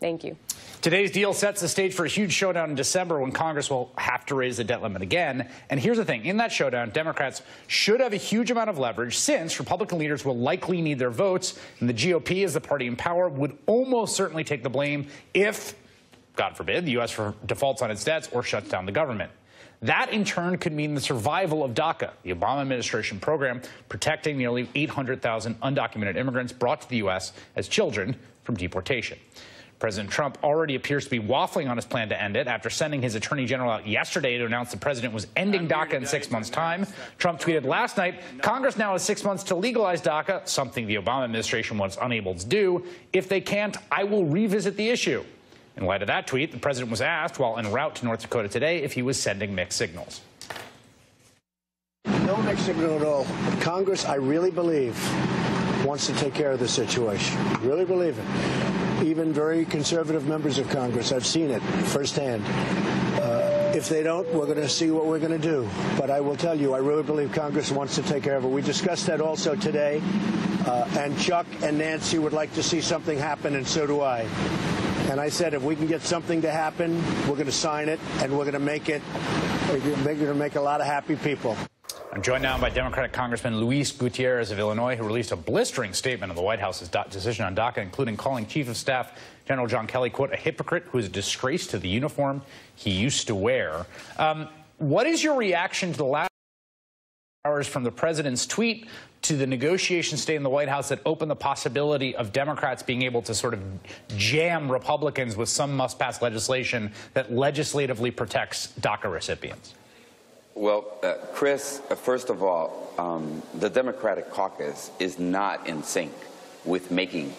Thank you. Today's deal sets the stage for a huge showdown in December when Congress will have to raise the debt limit again. And here's the thing. In that showdown, Democrats should have a huge amount of leverage since Republican leaders will likely need their votes. And the GOP, as the party in power, would almost certainly take the blame if, God forbid, the U.S. defaults on its debts or shuts down the government. That, in turn, could mean the survival of DACA, the Obama administration program protecting nearly 800,000 undocumented immigrants brought to the U.S. as children from deportation. President Trump already appears to be waffling on his plan to end it after sending his attorney general out yesterday to announce the president was ending DACA in 6 months' time. Trump tweeted last night, Congress now has 6 months to legalize DACA, something the Obama administration was unable to do. If they can't, I will revisit the issue. In light of that tweet, the president was asked while en route to North Dakota today if he was sending mixed signals. No mixed signal at all. Congress, I really believe, wants to take care of the situation. Really believe it. Even very conservative members of Congress, I've seen it firsthand. If they don't, we're going to see what we're going to do. But I will tell you, I really believe Congress wants to take care of it. We discussed that also today. And Chuck and Nancy would like to see something happen, and so do I. And I said, if we can get something to happen, we're going to sign it, and we're going to make it. We're going to make a lot of happy people. I'm joined now by Democratic Congressman Luis Gutiérrez of Illinois, who released a blistering statement on the White House's decision on DACA, including calling Chief of Staff General John Kelly, quote, a hypocrite who is a disgrace to the uniform he used to wear. What is your reaction to the last hours from the president's tweet to the negotiations today in the White House that open the possibility of Democrats being able to sort of jam Republicans with some must-pass legislation that legislatively protects DACA recipients? Well, Chris, first of all, the Democratic caucus is not in sync with making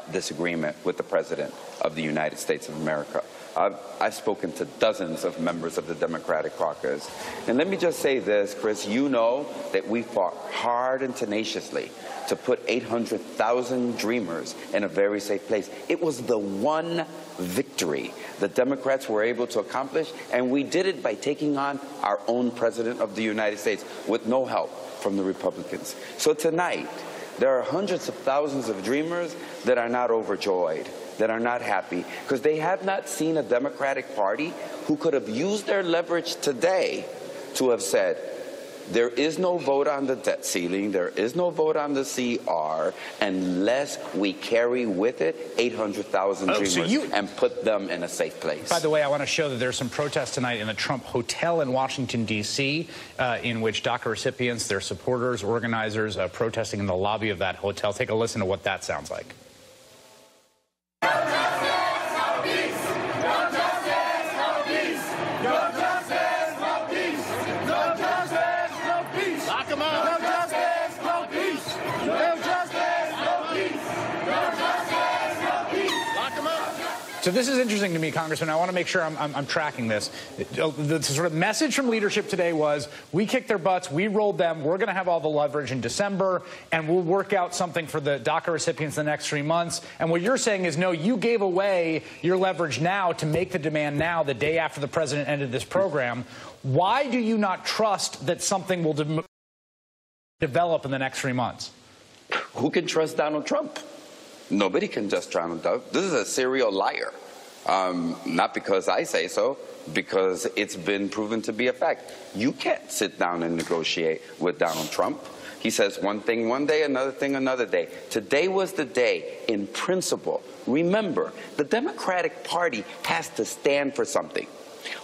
this agreement with the President of the United States of America. I've spoken to dozens of members of the Democratic caucus. And let me just say this, Chris, you know that we fought hard and tenaciously to put 800,000 dreamers in a very safe place. It was the one victory the Democrats were able to accomplish, and we did it by taking on our own President of the United States with no help from the Republicans. So tonight, there are hundreds of thousands of dreamers that are not overjoyed, that are not happy, because they have not seen a Democratic Party who could have used their leverage today to have said, there is no vote on the debt ceiling, there is no vote on the CR, unless we carry with it 800,000 dreamers and put them in a safe place. By the way, I want to show that there's some protests tonight in the Trump Hotel in Washington, D.C., in which DACA recipients, their supporters, organizers, protesting in the lobby of that hotel. Take a listen to what that sounds like. So this is interesting to me, Congressman. I want to make sure I'm tracking this. The sort of message from leadership today was, we kicked their butts, we rolled them, we're going to have all the leverage in December, and we'll work out something for the DACA recipients in the next 3 months. And what you're saying is, no, you gave away your leverage now to make the demand now, the day after the president ended this program. Why do you not trust that something will develop in the next 3 months? Who can trust Donald Trump? Nobody can just Donald Trump. This is a serial liar. Not because I say so, because it's been proven to be a fact. You can't sit down and negotiate with Donald Trump. He says one thing one day, another thing another day. Today was the day, in principle. Remember, the Democratic Party has to stand for something.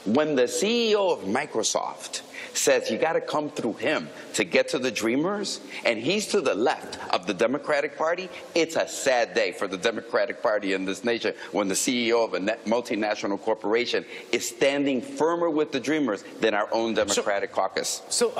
When the CEO of Microsoft says you got to come through him to get to the dreamers, and he's to the left of the Democratic Party, it's a sad day for the Democratic Party in this nation when the CEO of a multinational corporation is standing firmer with the dreamers than our own Democratic caucus. So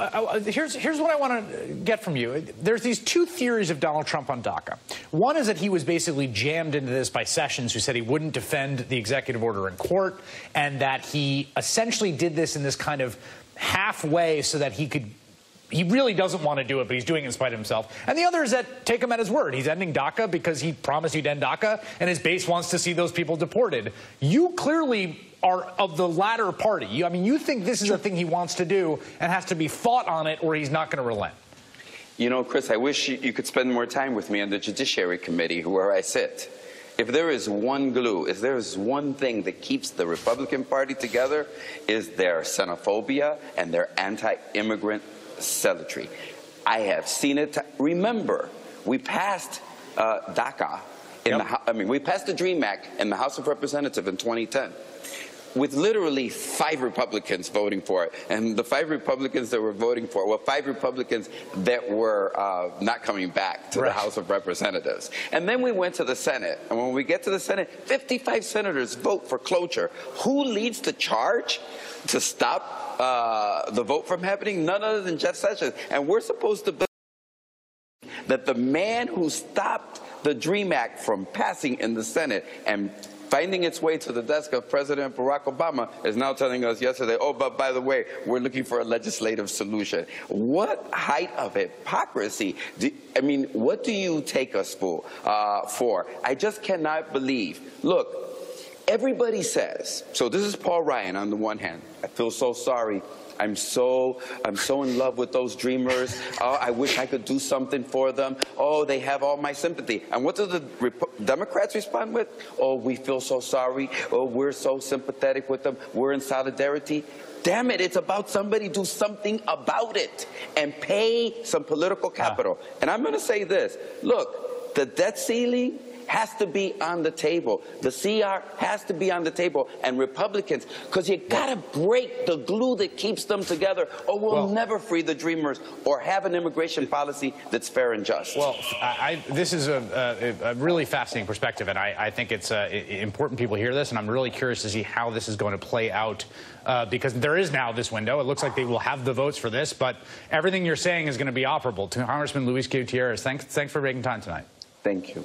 here's what I want to get from you. There's these two theories of Donald Trump on DACA. One is that he was basically jammed into this by Sessions, who said he wouldn't defend the executive order in court, and that he essentially did this in this kind of halfway so that he really doesn't want to do it, but he's doing it in spite of himself. And the other is that, take him at his word. He's ending DACA because he promised he'd end DACA, and his base wants to see those people deported. You clearly are of the latter party. I mean, you think this is a thing he wants to do and has to be fought on it, or he's not going to relent. You know, Chris, I wish you could spend more time with me on the Judiciary Committee, where I sit. if there is one glue, if there is one thing that keeps the Republican Party together, is their xenophobia and their anti-immigrant zealotry. I have seen it. Remember, we passed DACA. We passed the DREAM Act in the House of Representatives in 2010. With literally 5 Republicans voting for it. And the 5 Republicans that were voting for it were 5 Republicans that were not coming back to the House of Representatives. And then we went to the Senate. And when we get to the Senate, 55 senators vote for cloture. Who leads the charge to stop the vote from happening? None other than Jeff Sessions. And we're supposed to believe that the man who stopped the DREAM Act from passing in the Senate and finding its way to the desk of President Barack Obama is now telling us yesterday, oh, but by the way, we're looking for a legislative solution. What height of hypocrisy? What do you take us for? I just cannot believe. Look, everybody says, so this is Paul Ryan on the one hand. I feel so sorry. I'm so in love with those dreamers. Oh, I wish I could do something for them. Oh, they have all my sympathy. And what do the Democrats respond with? Oh, we feel so sorry. Oh, we're so sympathetic with them. We're in solidarity. Damn it, it's about somebody do something about it and pay some political capital. And I'm going to say this. Look, the debt ceiling has to be on the table. The CR has to be on the table. And Republicans, because you got to break the glue that keeps them together, or we'll never free the dreamers or have an immigration policy that's fair and just. Well, this is a really fascinating perspective, and I think it's important people hear this, and I'm really curious to see how this is going to play out, because there is now this window. It looks like they will have the votes for this, but everything you're saying is going to be operable. To Congressman Luis Gutiérrez, thanks for making time tonight. Thank you.